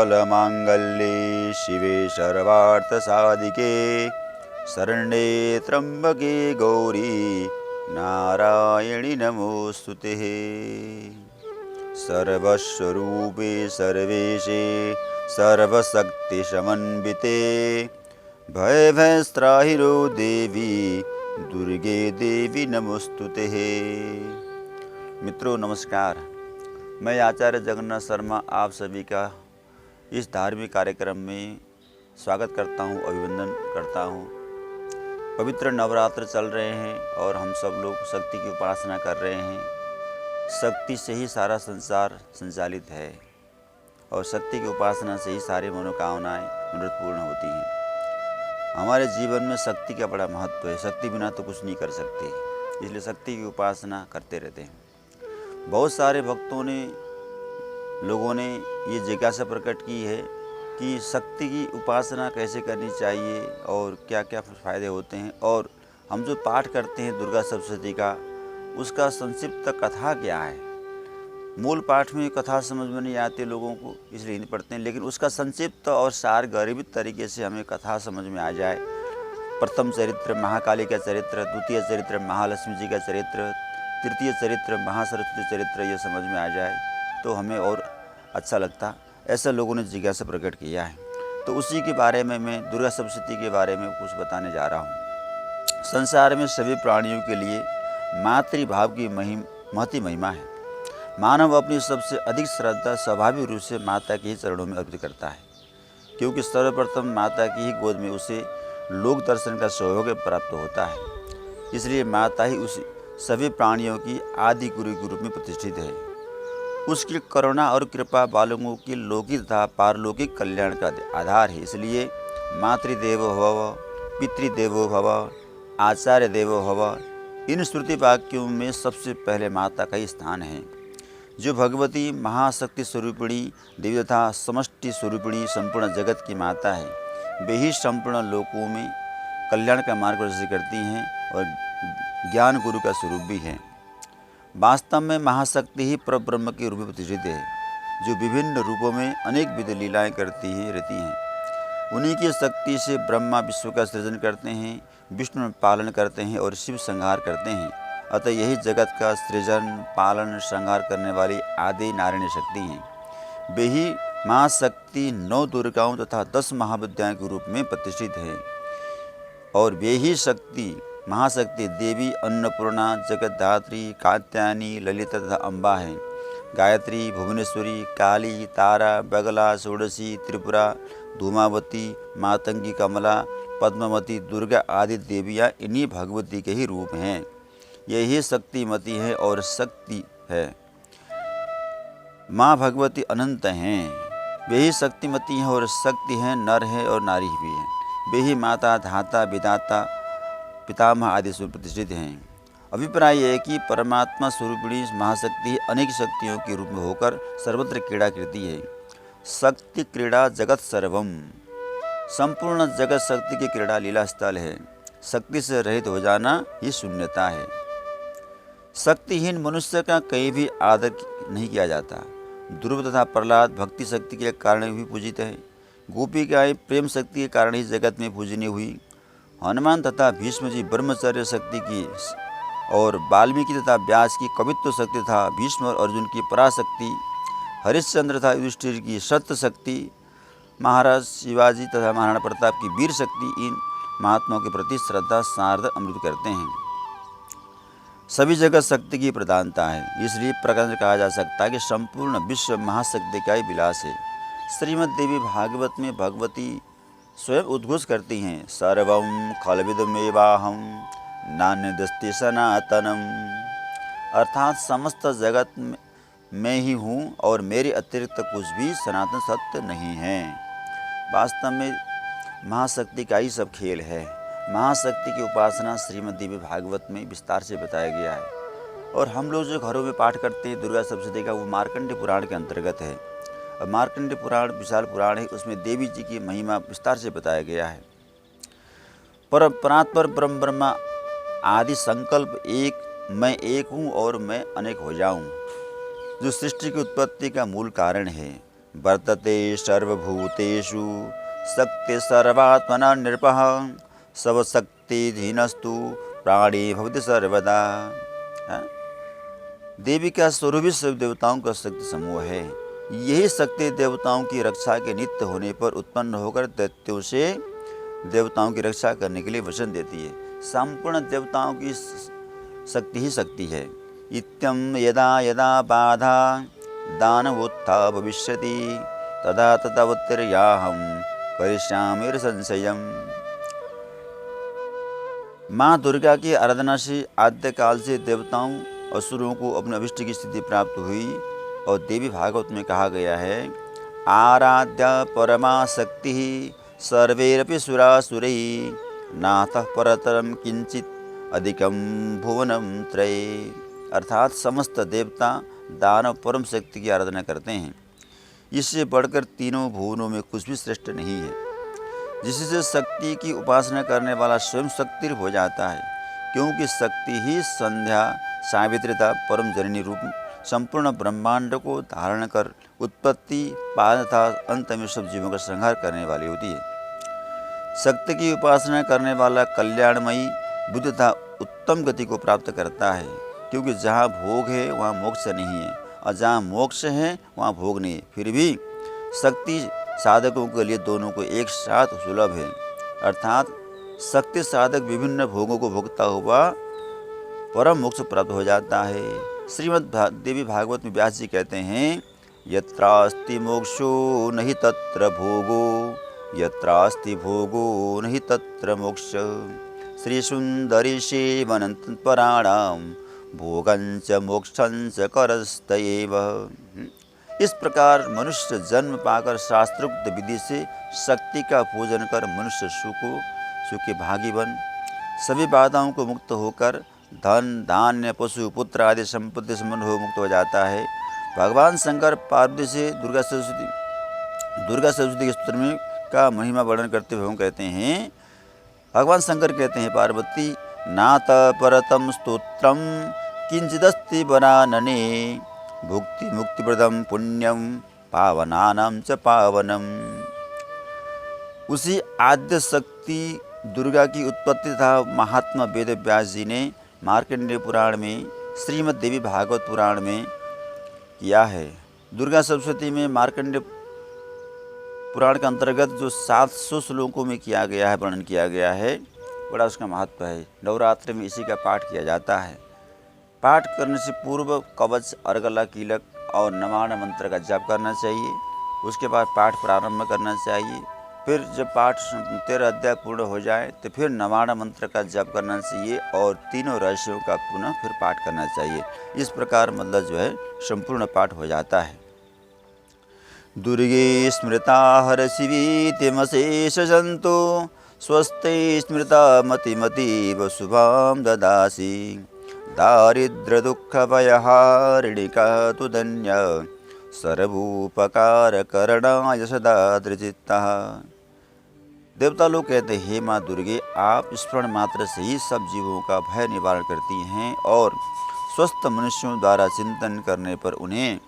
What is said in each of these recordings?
सर्वमङ्गलमाङ्गल्ये शिवे सर्वार्थसाधिके शरण्ये त्र्यम्बके गौरी नारायणि नमोस्तुते। सर्वस्वरूपे सर्वेशे सर्वशक्तिसमन्विते भयभयस्त्राहिरो देवी दुर्गे देवी नमोस्तुते। मित्रों नमस्कार, मैं आचार्य जगन्नाथ शर्मा आप सभी का इस धार्मिक कार्यक्रम में स्वागत करता हूं, अभिनंदन करता हूं। पवित्र नवरात्र चल रहे हैं और हम सब लोग शक्ति की उपासना कर रहे हैं। शक्ति से ही सारा संसार संचालित है और शक्ति की उपासना से ही सारी मनोकामनाएं पूर्ण होती हैं। हमारे जीवन में शक्ति का बड़ा महत्व है। शक्ति बिना तो कुछ नहीं कर सकते, इसलिए शक्ति की उपासना करते रहते हैं। बहुत सारे भक्तों ने, लोगों ने ये जिज्ञासा प्रकट की है कि शक्ति की उपासना कैसे करनी चाहिए और क्या क्या फ़ायदे होते हैं, और हम जो पाठ करते हैं दुर्गा सप्तशती का, उसका संक्षिप्त कथा क्या है। मूल पाठ में कथा समझ में नहीं आती लोगों को, इसलिए नहीं पढ़ते हैं, लेकिन उसका संक्षिप्त और सार गरीबित तरीके से हमें कथा समझ में आ जाए। प्रथम चरित्र महाकाली का चरित्र, द्वितीय चरित्र महालक्ष्मी जी का चरित्र, तृतीय चरित्र महासरस्वती चरित्र, ये समझ में आ जाए तो हमें और अच्छा लगता। ऐसा लोगों ने जिज्ञासा प्रकट किया है, तो उसी के बारे में मैं दुर्गा सप्तशती के बारे में कुछ बताने जा रहा हूँ। संसार में सभी प्राणियों के लिए मातृभाव की महती महिमा है। मानव अपनी सबसे अधिक श्रद्धा स्वाभाविक रूप से माता के ही चरणों में अर्पित करता है, क्योंकि सर्वप्रथम माता की ही गोद में उसे लोक दर्शन का सौभाग्य प्राप्त होता है। इसलिए माता ही उस सभी प्राणियों की आदि गुरु के रूप में प्रतिष्ठित है। उसकी करुणा और कृपा बालकों की लौकिक तथा पारलौकिक कल्याण का आधार है। इसलिए मातृदेवो भव, पितृदेवो भव, आचार्य देवो भव, इन श्रुति वाक्यों में सबसे पहले माता का ही स्थान है, जो भगवती महाशक्ति स्वरूपिणी देवी तथा समष्टि स्वरूपिणी संपूर्ण जगत की माता है। वे ही संपूर्ण लोकों में कल्याण का मार्ग प्रदर्शित करती हैं और ज्ञान गुरु का स्वरूप भी है। वास्तव में महाशक्ति ही परब्रह्म के रूप में प्रतिष्ठित है, जो विभिन्न रूपों में अनेक विध लीलाएँ करती रहती हैं। उन्हीं की शक्ति से ब्रह्मा विश्व का सृजन करते हैं, विष्णु पालन करते हैं और शिव संहार करते हैं। अतः यही जगत का सृजन पालन संहार करने वाली आदि नारायणी शक्ति हैं। वे ही महाशक्ति 9 दुर्गाओं तथा 10 महाविद्याओं के रूप में प्रतिष्ठित है, और वे ही शक्ति महाशक्ति देवी अन्नपूर्णा, जगतधात्री, कात्यायनी, ललिता तथा अम्बा है। गायत्री, भुवनेश्वरी, काली, तारा, बगला, षोडशी, त्रिपुरा, धूमावती, मातंगी, कमला, पद्मावती, दुर्गा आदि देवियाँ इन्हीं भगवती के ही रूप हैं। यही शक्तिमती है और शक्ति है। माँ भगवती अनंत हैं, वे ही शक्तिमती हैं और शक्ति हैं, नर है और नारी भी हैं। वे ही माता, धाता, विधाता, पितामह आदि स्वरूप प्रतिष्ठित हैं। अभिप्राय है कि परमात्मा स्वरूपिणी महाशक्ति अनेक शक्तियों के रूप में होकर सर्वत्र क्रीड़ा करती है। शक्ति क्रीड़ा जगत सर्वम, संपूर्ण जगत शक्ति की क्रीड़ा लीला स्थल है। शक्ति से रहित हो जाना ही शून्यता है। शक्तिहीन मनुष्य का कहीं भी आदर नहीं किया जाता। ध्रुव तथा प्रहलाद भक्ति शक्ति के कारण भी पूजित है। गोपिकाएं प्रेम शक्ति के कारण ही जगत में पूजनीय हुई। हनुमान तथा भीष्म जी ब्रह्मचर्य शक्ति की, और वाल्मीकि तथा व्यास की कवित्व शक्ति तथा भीष्म और अर्जुन की पराशक्ति, हरिश्चंद्र तथा युधिष्ठिर की सत्य शक्ति, महाराज शिवाजी तथा महाराणा प्रताप की वीर शक्ति, इन महात्माओं के प्रति श्रद्धा सार्ध अमृत करते हैं। सभी जगत शक्ति की प्रधानता है, इसलिए प्रकरण कहा जा सकता है कि संपूर्ण विश्व महाशक्ति का ही विलास है। श्रीमद् देवी भागवत में भगवती स्वयं उद्घोष करती हैं, सर्वं खलविदमेवाहं नान्यदस्ति सनातनम, अर्थात समस्त जगत में ही हूँ और मेरे अतिरिक्त कुछ भी सनातन सत्य नहीं है। वास्तव में महाशक्ति का ही सब खेल है। महाशक्ति की उपासना श्रीमद् देवी भागवत में विस्तार से बताया गया है, और हम लोग जो घरों में पाठ करते हैं दुर्गा सप्तशती का, वो मार्कंडेय पुराण के अंतर्गत है। और मार्कंडेय पुराण विशाल पुराण है, उसमें देवी जी की महिमा विस्तार से बताया गया है। पर परात्पर ब्रह्म ब्रह्मा आदि संकल्प एक, मैं एक हूँ और मैं अनेक हो जाऊँ, जो सृष्टि की उत्पत्ति का मूल कारण है। वर्तते सर्वभूतेषु शक्ति सर्वात्मना नृपः सर्वशक्तिधीनस्तु प्राणी भवति सर्वदा। देवी का स्वरूप सब देवताओं का शक्ति समूह है। यही शक्ति देवताओं की रक्षा के नित्य होने पर उत्पन्न होकर दैत्यों से देवताओं की रक्षा करने के लिए वचन देती है। संपूर्ण देवताओं की शक्ति ही शक्ति है। इत्यं यदा यदा बाधा दानवोत्था भविष्यति तदा तदा उत्तरयाहं करिष्यामि संशयम्। माँ दुर्गा की आराधना से आद्य काल से देवताओं असुरों को अपने अभिष्ट की स्थिति प्राप्त हुई और देवी भागवत में कहा गया है आराध्या परमा शक्ति सर्वैरपि सुरासुरैः नातः परतरं किंचित अधिकं भुवनं त्रये। अर्थात समस्त देवता दानव परम शक्ति की आराधना करते हैं। इससे बढ़कर तीनों भुवनों में कुछ भी श्रेष्ठ नहीं है। जिससे शक्ति की उपासना करने वाला स्वयं शक्ति हो जाता है, क्योंकि शक्ति ही संध्या सावित्रिता परम जननी रूप संपूर्ण ब्रह्मांड को धारण कर उत्पत्ति पालन तथा अंत में सब जीवों का संहार करने वाली होती है। शक्ति की उपासना करने वाला कल्याणमयी बुद्ध तथा उत्तम गति को प्राप्त करता है, क्योंकि जहाँ भोग है वहाँ मोक्ष नहीं है और जहाँ मोक्ष है वहाँ भोग नहीं है। फिर भी शक्ति साधकों के लिए दोनों को एक साथ सुलभ है। अर्थात शक्ति साधक विभिन्न भोगों को भोगता हुआ परम मोक्ष प्राप्त हो जाता है। श्रीमद् देवी भागवत में व्यास जी कहते हैं यत्रास्ति मोक्षो नहि तत्र भोगो यत्रास्ति भोगो नहि तत्र मोक्ष श्री सुंदरी सेवनपराणाम भोगंच मोक्षंच करस्तएव। इस प्रकार मनुष्य जन्म पाकर शास्त्रोक्त विधि से शक्ति का पूजन कर मनुष्य सुख के भागी बन सभी बाधाओं को मुक्त होकर धन धान्य पशु पुत्र आदि संपत्ति से मन हो मुक्त हो जाता है। भगवान शंकर पार्वती से दुर्गा सरस्वती के स्तोत्र में का महिमा वर्णन करते हुए हम कहते हैं भगवान शंकर कहते हैं पार्वती नात परतम स्तोत्रम किंचिदस्ति वरानने भुक्ति मुक्तिप्रदम पुण्यम पावनानां च पावनम। उसी आद्य शक्ति दुर्गा की उत्पत्ति तथा महात्मा वेद व्यास जी ने मार्कंडेय पुराण में श्रीमद् देवी भागवत पुराण में किया है। दुर्गा सप्तशती में मार्कंडेय पुराण के अंतर्गत जो 700 श्लोकों में किया गया है वर्णन किया गया है, बड़ा उसका महत्व है। नवरात्रि में इसी का पाठ किया जाता है। पाठ करने से पूर्व कवच अर्गला कीलक और नवाण मंत्र का जप करना चाहिए। उसके बाद पाठ प्रारंभ करना चाहिए। फिर जब पाठ 13 अध्याय पूर्ण हो जाए तो फिर नवाण मंत्र का जप करना चाहिए और तीनों रहस्यों का पुनः फिर पाठ करना चाहिए। इस प्रकार मतलब जो है संपूर्ण पाठ हो जाता है। दुर्गे स्मृता हर शिवीतिमशेष जंतु स्वस्ते स्मृता मतिमतीव शुभां ददासि दारिद्र दुख भयहारिणिका तु धन्य सर्वोपकार करणाय सदा दृचित्तः। देवता लोग कहते हैं हे माँ दुर्गे आप स्मरण मात्र से ही सब जीवों का भय निवारण करती हैं और स्वस्थ मनुष्यों द्वारा चिंतन करने पर उन्हें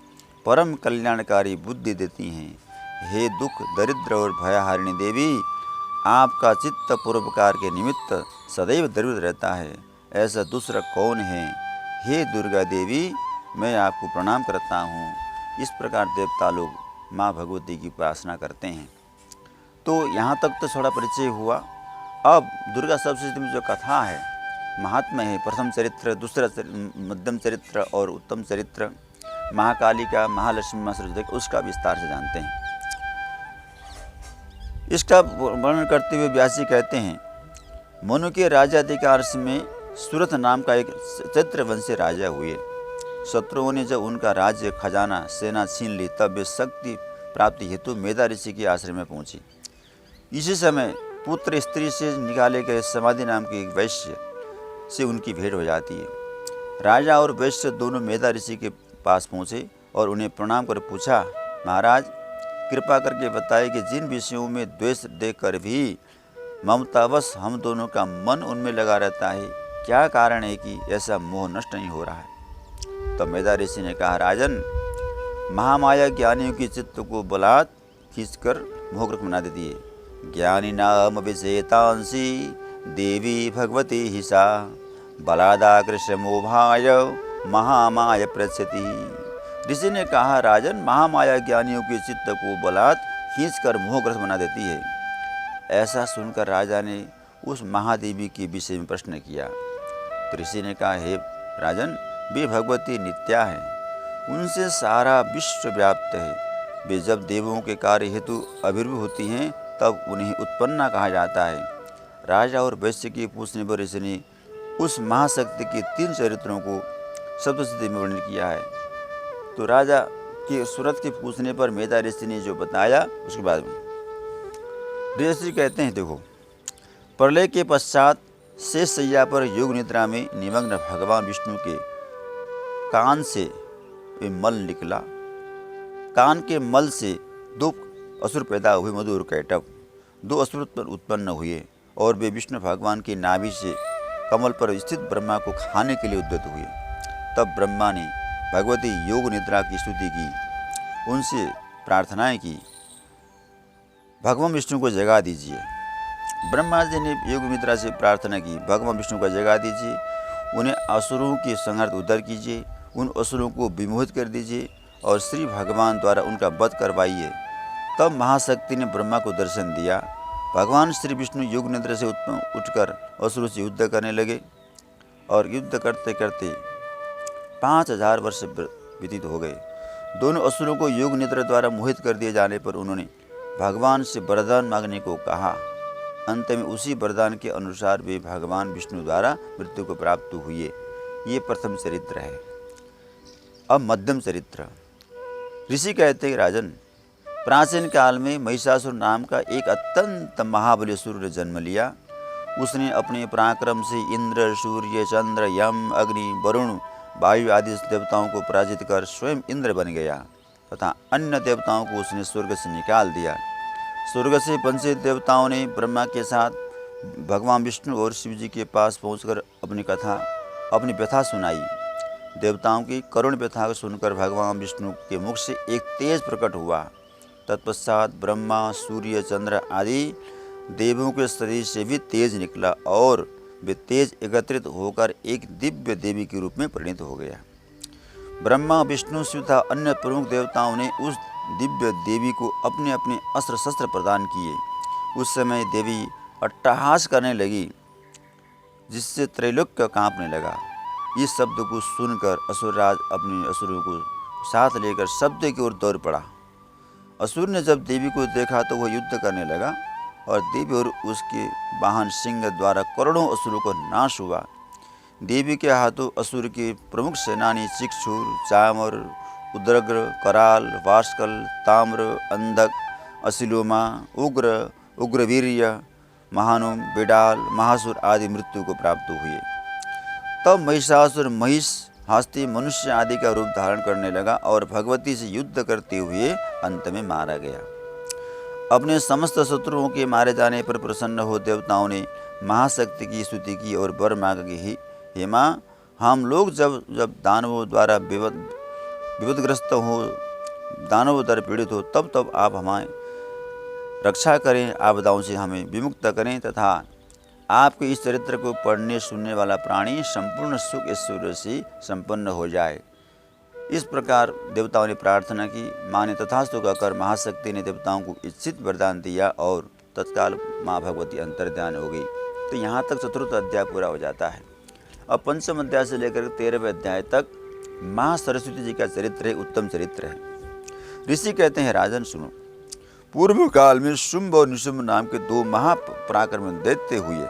परम कल्याणकारी बुद्धि देती हैं। हे दुख दरिद्र और भयहारिणी देवी आपका चित्त परोपकार के निमित्त सदैव द्रवित रहता है, ऐसा दूसरा कौन है। हे दुर्गा देवी मैं आपको प्रणाम करता हूँ। इस प्रकार देवता लोग माँ भगवती की उपासना करते हैं। तो यहाँ तक तो थोड़ा परिचय हुआ। अब दुर्गा सप्तशती में जो कथा है महात्मा है, प्रथम चरित्र, दूसरा मध्यम चरित्र और उत्तम चरित्र, महाकाली का, महालक्ष्मी माँ सरस्वती, उसका विस्तार से जानते हैं। इसका वर्णन करते हुए व्यास जी कहते हैं मनु के राज्याधिकार में सूरत नाम का एक चैत्रवंशी राजा हुए। शत्रुओं ने जब उनका राज्य खजाना सेना छीन ली तब वे शक्ति प्राप्ति हेतु मेधा ऋषि के आश्रम में पहुंची। इसी समय पुत्र स्त्री से निकाले गए समाधि नाम की एक वैश्य से उनकी भेंट हो जाती है। राजा और वैश्य दोनों मेधा ऋषि के पास पहुंचे और उन्हें प्रणाम कर पूछा महाराज कृपा करके बताएं कि जिन विषयों में द्वेष देखकर भी ममतावश हम दोनों का मन उनमें लगा रहता है, क्या कारण है कि ऐसा मोह नष्ट नहीं हो रहा है। तो मेधा ऋषि ने कहा राजन महामाया ज्ञानियों के चित्त को बलात् खींचकर मोहग्रस्त बना देती है। ज्ञानी नाम विषेतांसी देवी भगवती ही सा बलादाकृष्य मोहाय महामाया प्रस्यति। ऋषि ने कहा, राजन, महामाया ज्ञानियों के चित्त को बलात् खींचकर मोहग्रस्त बना देती है। ऐसा सुनकर राजा ने उस महादेवी के विषय में प्रश्न किया। तो ऋषि ने कहा, हे राजन, वे भगवती नित्या हैं, उनसे सारा विश्व व्याप्त है। वे जब देवों के कार्य हेतु आविर्भूत होती हैं तब उन्हें उत्पन्ना कहा जाता है। राजा और वैश्य के पूछने पर ऋषि ने उस महाशक्ति के 3 चरित्रों को सप्तशती में वर्णन किया है। तो राजा के सूरत के पूछने पर मेधा ऋषि ने जो बताया उसके बाद में ऋषि कहते हैं, देखो, प्रलय के पश्चात शेष सैया पर योग निद्रा में निमग्न भगवान विष्णु के कान से मल निकला। कान के मल से 2 असुर पैदा हुए, मधु और कैटभ। 2 असुर उत्पन्न हुए और वे विष्णु भगवान की नाभि से कमल पर स्थित ब्रह्मा को खाने के लिए उद्यत हुए। तब ब्रह्मा ने भगवती योग निद्रा की स्तुति की, उनसे प्रार्थनाएं की, भगवान विष्णु को जगा दीजिए। ब्रह्मा जी ने योग निद्रा से प्रार्थना की, भगवान विष्णु को जगा दीजिए, उन्हें असुरों के संहार उद्धार कीजिए, उन असुरों को विमोहित कर दीजिए और श्री भगवान द्वारा उनका वध करवाइए। तब महाशक्ति ने ब्रह्मा को दर्शन दिया। भगवान श्री विष्णु योग निद्रा से उठकर असुरों से युद्ध करने लगे और युद्ध करते करते 5000 वर्ष व्यतीत हो गए। दोनों असुरों को योग निद्रा द्वारा मोहित कर दिए जाने पर उन्होंने भगवान से वरदान मांगने को कहा। अंत में उसी वरदान के अनुसार वे भगवान विष्णु द्वारा मृत्यु को प्राप्त हुए। ये प्रथम चरित्र है। अब मध्यम चरित्र। ऋषि कहते हैं, राजन, प्राचीन काल में महिषासुर नाम का एक अत्यंत महाबली असुर ने जन्म लिया। उसने अपने पराक्रम से इंद्र, सूर्य, चंद्र, यम, अग्नि, वरुण, वायु आदि देवताओं को पराजित कर स्वयं इंद्र बन गया तथा अन्य देवताओं को उसने स्वर्ग से निकाल दिया। स्वर्ग से पंचित देवताओं ने ब्रह्मा के साथ भगवान विष्णु और शिव जी के पास पहुंचकर अपनी व्यथा सुनाई। देवताओं की करुण व्यथा को सुनकर भगवान विष्णु के मुख से एक तेज प्रकट हुआ। तत्पश्चात ब्रह्मा, सूर्य, चंद्र आदि देवों के शरीर से भी तेज निकला और वे तेज एकत्रित होकर एक दिव्य देवी के रूप में परिणित हो गया। ब्रह्मा, विष्णु, शिव तथा अन्य प्रमुख देवताओं ने उस दिव्य देवी को अपने अपने अस्त्र शस्त्र प्रदान किए। उस समय देवी अट्टहास करने लगी, जिससे त्रैलोक्य कांपने लगा। इस शब्द को सुनकर असुरराज अपने असुरों को साथ लेकर शब्द की ओर दौड़ पड़ा। असुर ने जब देवी को देखा तो वह युद्ध करने लगा और देवी और उसके वाहन सिंह द्वारा करोड़ों असुरों का नाश हुआ। देवी के हाथों असुर के प्रमुख सेनानी चिक्षुर, चामर, उद्रग्र, कराल, वाष्कल, ताम्र, अंधक, असिलोमा, उग्र, उग्रवीर्य, महानुम, बिडाल, महासुर आदि मृत्यु को प्राप्त हुए। तब महिषासुर महिष, हस्ती, मनुष्य आदि का रूप धारण करने लगा और भगवती से युद्ध करते हुए अंत में मारा गया। अपने समस्त शत्रुओं के मारे जाने पर प्रसन्न हो देवताओं ने महाशक्ति की स्तुति की और वर मांग की, हे माँ, हम लोग जब दानवों द्वारा विपदग्रस्त हो, दानवों द्वारा पीड़ित हो, तब आप हमारी रक्षा करें, आपदाओं से हमें विमुक्त करें तथा आपके इस चरित्र को पढ़ने सुनने वाला प्राणी संपूर्ण सुख ऐश्वर्य से संपन्न हो जाए। इस प्रकार देवताओं ने प्रार्थना की। माँ ने तथास्तु कहकर महाशक्ति ने देवताओं को इच्छित वरदान दिया और तत्काल माँ भगवती अंतर्ध्यान हो गई। तो यहाँ तक चतुर्थ अध्याय पूरा हो जाता है। अब पंचम अध्याय से लेकर 13वें अध्याय तक माँ सरस्वती जी का चरित्र है, उत्तम चरित्र है। ऋषि कहते हैं, राजन सुनो, पूर्व काल में शुंभ और निशुंभ नाम के 2 महापराक्रमी दैत्य हुए।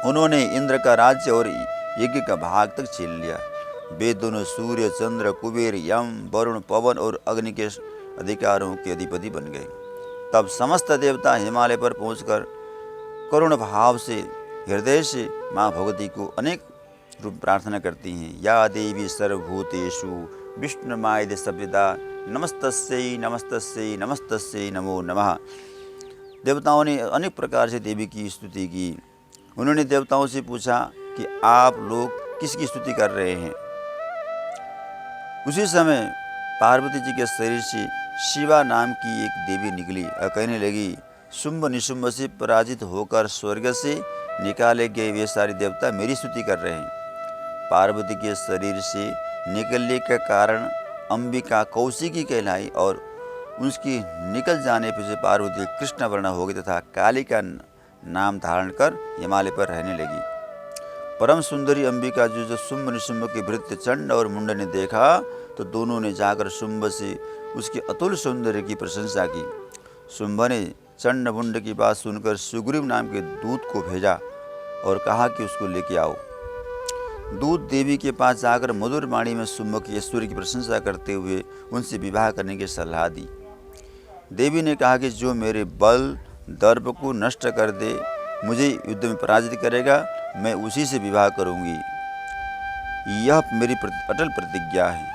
उन्होंने इंद्र का राज्य और यज्ञ का भाग तक छीन लिया। वे दोनों सूर्य, चंद्र, कुबेर, यम, वरुण, पवन और अग्नि के अधिकारों के अधिपति बन गए। तब समस्त देवता हिमालय पर पहुंचकर करुण भाव से हृदय से माँ भगवती को अनेक रूप प्रार्थना करती हैं। या देवी सर्वभूतेषु विष्णुमाय सभ्यदा नमस्तस्यै नमस्तस्यै नमस्तस्यै नमो नमः। देवताओं ने अनेक प्रकार से देवी की स्तुति की। उन्होंने देवताओं से पूछा कि आप लोग किसकी स्तुति कर रहे हैं। उसी समय पार्वती जी के शरीर से शिवा नाम की एक देवी निकली और कहने लगी, शुंभ निशुंभ से पराजित होकर स्वर्ग से निकाले गए वे सारे देवता मेरी स्तुति कर रहे हैं। पार्वती के शरीर से निकलने के कारण अंबिका कौशिकी कहलाई और उसकी निकल जाने पर से पार्वती कृष्ण वर्ण हो गई तथा काली का नाम धारण कर हिमालय पर रहने लगी। परम सुंदरी अंबिका जो शुंभ निशुंभ के भृत्य चंड और मुंड ने देखा तो दोनों ने जाकर शुंभ से उसके अतुल सौंदर्य की प्रशंसा की। शुंभ ने चंड मुंड की बात सुनकर सुग्रीव नाम के दूत को भेजा और कहा कि उसको लेके आओ। दूत देवी के पास जाकर मधुर वाणी में शुंभ के ऐश्वर्य की प्रशंसा करते हुए उनसे विवाह करने की सलाह दी। देवी ने कहा कि जो मेरे बल दर्प को नष्ट कर दे, मुझे युद्ध में पराजित करेगा, मैं उसी से विवाह करूंगी। यह मेरी अटल प्रतिज्ञा है।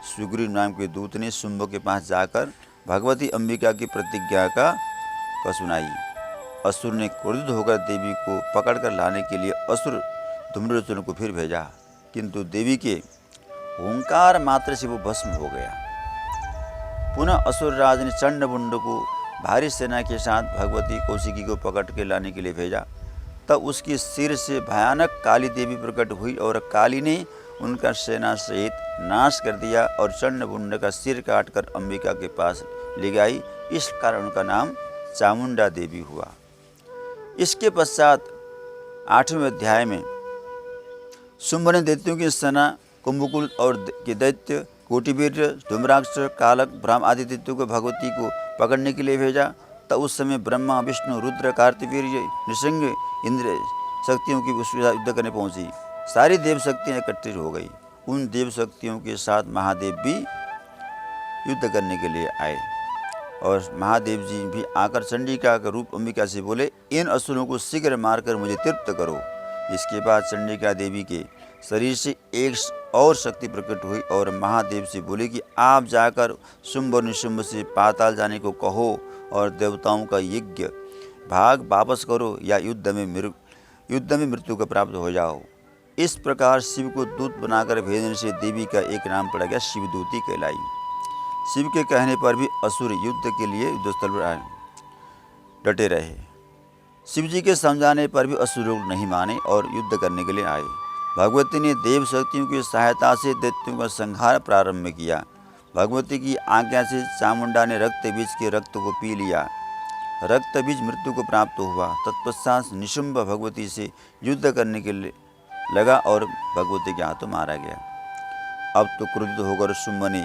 सुग्रीव नाम के दूत ने शुंभ के पास जाकर भगवती अंबिका की प्रतिज्ञा का सुनाई। असुर ने क्रोधित होकर देवी को पकड़कर लाने के लिए असुर धूम्रलोचन को फिर भेजा, किंतु देवी के ओंकार मात्र से वो भस्म हो गया। पुनः असुर राज ने चंड मुंड को भारी सेना के साथ भगवती कौशिकी को पकड़ के लाने के लिए भेजा। तब उसके सिर से भयानक काली देवी प्रकट हुई और काली ने उनका सेना सहित नाश कर दिया और चंड मुंड का सिर काटकर अंबिका के पास ले गई। इस कारण उनका नाम चामुंडा देवी हुआ। इसके पश्चात 8वें अध्याय में शुंभ ने दैत्यों की सेना कुंभकुल और के दैत्य कोटिवीर धूम्राक्ष कालक ब्रह्म आदि दैत्यों को भगवती को पकड़ने के लिए भेजा। तब उस समय ब्रह्मा विष्णु रुद्र कार्तिवीर्य नृसिंह इंद्र शक्तियों की उस युद्ध करने पहुंची। सारी देव शक्तियाँ एकत्रित हो गई। उन देव शक्तियों के साथ महादेव भी युद्ध करने के लिए आए और महादेव जी भी आकर चंडिका का रूप अंबिका से बोले, इन असुरों को शीघ्र मारकर मुझे तृप्त करो। इसके बाद चंडिका देवी के शरीर से एक और शक्ति प्रकट हुई और महादेव से बोले कि आप जाकर शुंभ और निशुंभ से पाताल जाने को कहो और देवताओं का यज्ञ भाग वापस करो या युद्ध में मृत्यु को प्राप्त हो जाओ। इस प्रकार शिव को दूत बनाकर भेजने से देवी का एक नाम पड़ गया शिवदूती कहलाई। शिव के कहने पर भी असुर युद्ध के लिए युद्धस्थल पर डटे रहे। शिव जी के समझाने पर भी असुर नहीं माने और युद्ध करने के लिए आए। भगवती ने देव शक्तियों की सहायता से दैत्यों का संहार प्रारंभ किया। भगवती की आज्ञा से चामुंडा ने रक्त बीज के रक्त को पी लिया। रक्त बीज मृत्यु को प्राप्त हुआ। तत्पश्चात निशुंभ भगवती से युद्ध करने के लिए लगा और भगवती के हाथों मारा गया। अब तो क्रोधित होकर शुंभ ने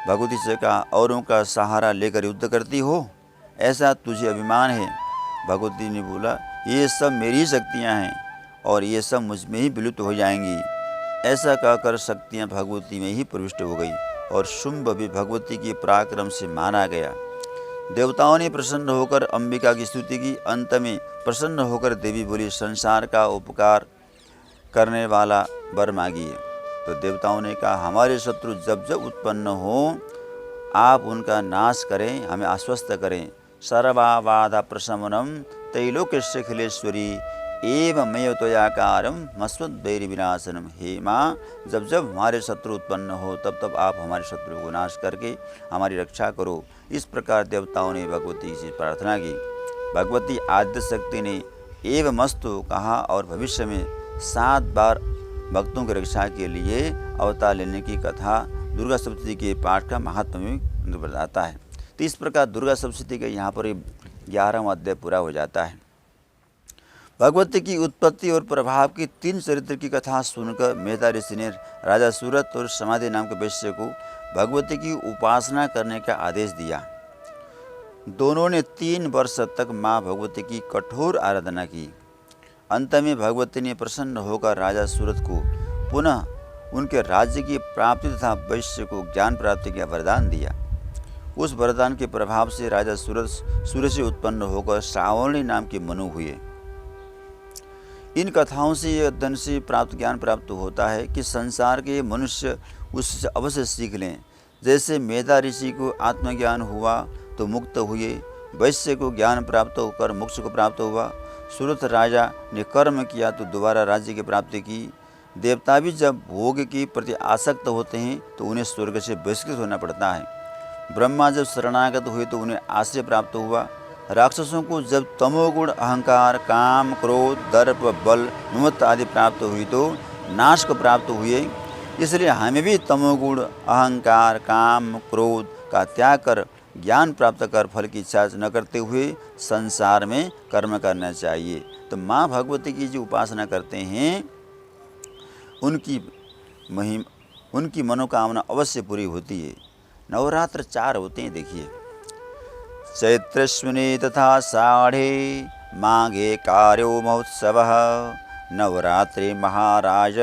भगवती से कहा, औरों का सहारा लेकर युद्ध करती हो, ऐसा तुझे अभिमान है। भगवती ने बोला, ये सब मेरी शक्तियाँ हैं और ये सब मुझ में ही विलुप्त हो जाएंगी। ऐसा कहकर शक्तियाँ भगवती में ही प्रविष्ट हो गई और शुंभ भी भगवती के पराक्रम से मारा गया। देवताओं ने प्रसन्न होकर अंबिका की स्तुति की। अंत में प्रसन्न होकर देवी बोली, संसार का उपकार करने वाला वर मांगिए। तो देवताओं ने कहा, हमारे शत्रु जब जब उत्पन्न हो आप उनका नाश करें, हमें आश्वस्त करें। सर्वाबाधा प्रशमनम तैलोक्यस्य खिलेश्वरी एवं मय त्वयाकारम मस्वद्वैरी विनाशनम। हे माँ, जब जब हमारे शत्रु उत्पन्न हो तब तब आप हमारे शत्रु को नाश करके हमारी रक्षा करो। इस प्रकार देवताओं ने भगवती से प्रार्थना की। भगवती आद्य शक्ति ने एवमस्तु कहा और भविष्य में 7 बार भक्तों की रक्षा के लिए अवतार लेने की कथा दुर्गा सप्तशती के पाठ का महात्म्य में बताता है। तो इस प्रकार दुर्गा सप्तशती का यहाँ पर 11वां अध्याय पूरा हो जाता है। भगवती की उत्पत्ति और प्रभाव की 3 चरित्र की कथा सुनकर मेधा ऋषि ने राजा सूरत और समाधि नाम के वैश्य को भगवती की उपासना करने का आदेश दिया। दोनों ने 3 वर्ष तक माँ भगवती की कठोर आराधना की। अंत में भगवती ने प्रसन्न होकर राजा सूरत को पुनः उनके राज्य की प्राप्ति तथा वैश्य को ज्ञान प्राप्ति का वरदान दिया। उस वरदान के प्रभाव से राजा सूर्य से उत्पन्न होकर श्रावणी नाम के मनु हुए। इन कथाओं से यह अध्ययन से प्राप्त ज्ञान प्राप्त होता है कि संसार के मनुष्य उससे अवश्य सीख लें। जैसे मेधा ऋषि को आत्मज्ञान हुआ तो मुक्त हुए, वैश्य को ज्ञान प्राप्त होकर मोक्ष को प्राप्त हुआ, सूरत राजा ने कर्म किया तो दोबारा राज्य की प्राप्ति की, देवता भी जब भोग के प्रति आसक्त होते हैं तो उन्हें स्वर्ग से बहिष्कृत होना पड़ता है। ब्रह्मा जब शरणागत हुए तो उन्हें आश्रय प्राप्त हुआ। राक्षसों को जब तमोगुण, अहंकार, काम, क्रोध, दर्प, बल, ममत्व आदि प्राप्त हुई तो नाश को प्राप्त हुए। इसलिए हमें भी तमोगुण, अहंकार, काम, क्रोध का त्याग कर ज्ञान प्राप्त कर फल की इच्छा न करते हुए संसार में कर्म करना चाहिए। तो माँ भगवती की जो उपासना करते हैं उनकी मनोकामना अवश्य पूरी होती है। नवरात्र 4 होते हैं, देखिए। चैत्रश्विनी तथा साढ़े माघे कार्यो महोत्सवः नवरात्रि महाराज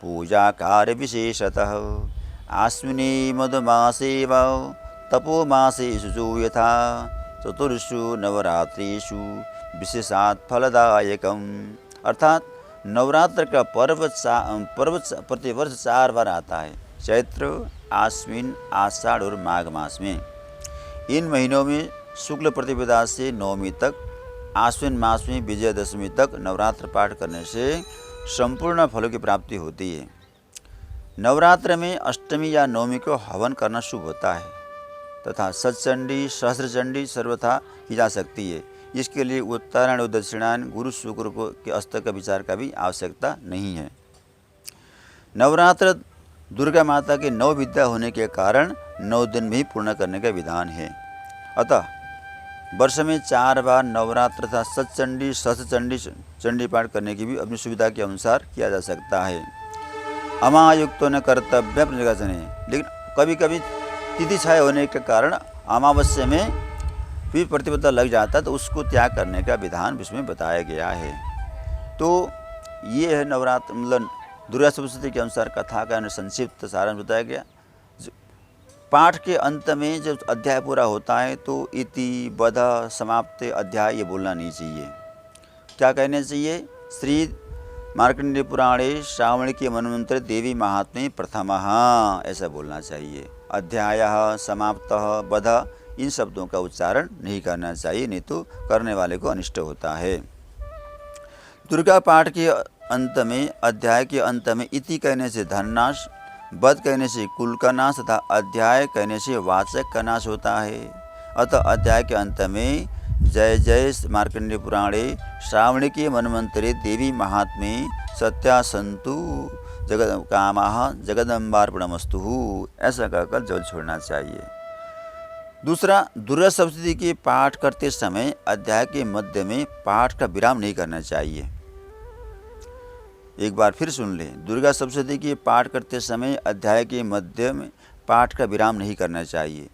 पूजा कार्य विशेषतः आश्विनी मधुमासे व तपोमासेषु यथा चतुर्षु नवरात्रिषु विशेषात् फलदायकम्। अर्थात नवरात्र का पर्व प्रतिवर्ष 4 बार आता है, चैत्र, आश्विन, आषाढ़ और माघ मास में। इन महीनों में शुक्ल प्रतिपदा से नवमी तक, आश्विन मास में विजयदशमी तक नवरात्र पाठ करने से संपूर्ण फलों की प्राप्ति होती है। नवरात्र में अष्टमी या नवमी को हवन करना शुभ होता है तथा सतचंडी, सहस्त्रचंडी सर्वथा की जा सकती है। इसके लिए उत्तरायण और दक्षिणायन, गुरु शुक्र के अस्त्र का विचार का भी आवश्यकता नहीं है। नवरात्र दुर्गा माता के 9 विद्या होने के कारण 9 दिन में ही पूर्ण करने का विधान है। अतः वर्ष में 4 बार नवरात्र तथा सतचंडी, सहस्त्रचंडी चंडी पाठ करने की भी अपनी सुविधा के अनुसार किया जा सकता है। अमायुक्तो न कर्तव्य प्रजगाचने, लेकिन कभी कभी तिथि छाया होने के कारण अमावस्या में भी प्रतिपदा लग जाता है तो उसको त्याग करने का विधान इसमें बताया गया है। तो ये है नवरात्र, मतलब दुर्गा सप्तशती के अनुसार कथा का संक्षिप्त सारांश बताया गया। पाठ के अंत में जब अध्याय पूरा होता है तो इति वध समाप्त अध्याय ये बोलना नहीं चाहिए। क्या कहना चाहिए? श्री मार्कंडेय पुराणे श्रावण के मनवंतर देवी महात्म्य प्रथमः, ऐसा बोलना चाहिए। अध्यायः, समाप्तः, वध, इन शब्दों का उच्चारण नहीं करना चाहिए, नहीं तो करने वाले को अनिष्ट होता है। दुर्गा पाठ के अंत में, अध्याय के अंत में इति कहने से धननाश, वध कहने से कुल का नाश तथा अध्याय कहने से वाचक का नाश होता है। अतः अध्याय के अंत में जय जय मार्कंडेय पुराणे श्रावणी के मनवंतरे देवी महात्म्ये सत्या संतु जगद कामाः जगदम्बार्पणमस्तु, ऐसा कहकर जल छोड़ना चाहिए। दूसरा, दुर्गा सप्तशती के पाठ करते समय अध्याय के मध्य में पाठ का विराम नहीं करना चाहिए। एक बार फिर सुन लें, दुर्गा सप्तशती के पाठ करते समय अध्याय के मध्य में पाठ का विराम नहीं करना चाहिए।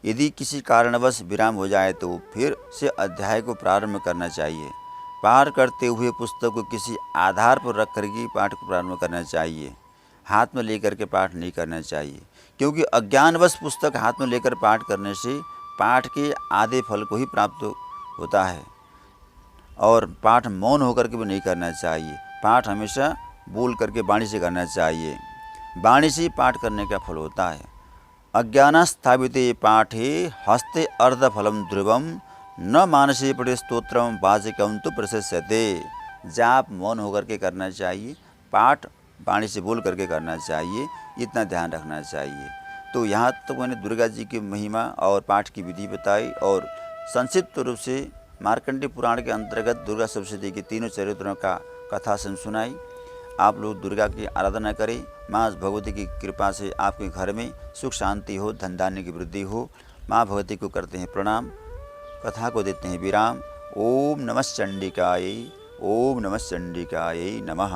यदि किसी कारणवश विराम हो जाए तो फिर से अध्याय को प्रारंभ करना चाहिए। पाठ करते हुए पुस्तक को किसी आधार पर रख कर के पाठ को प्रारंभ करना चाहिए। हाथ में लेकर के पाठ नहीं करना चाहिए, क्योंकि अज्ञानवश पुस्तक हाथ में लेकर पाठ करने से पाठ के आधे फल को ही प्राप्त होता है। और पाठ मौन होकर के भी नहीं करना चाहिए। पाठ हमेशा बोल करके वाणी से करना चाहिए। वाणी से पाठ करने का फल होता है। अज्ञानस्थापिते पाठे हस्ते अर्धफलम ध्रुवम न मानसे पठे स्तोत्रम वाचिकम तो प्रशस्यते। जाप मौन होकर के करना चाहिए, पाठ वाणी से बोल करके करना चाहिए, इतना ध्यान रखना चाहिए। तो यहाँ तक मैंने दुर्गा जी की महिमा और पाठ की विधि बताई और संक्षिप्त रूप से मार्कंडेय पुराण के अंतर्गत दुर्गा सप्तशती के 3 चरित्रों का कथा सुनाई। आप लोग दुर्गा की आराधना करें। माँ भगवती की कृपा से आपके घर में सुख शांति हो, धन धान्य की वृद्धि हो। माँ भगवती को करते हैं प्रणाम, कथा को देते हैं विराम। ओम नमः चंडिकायै, ओम नमः चंडिकायै नमः।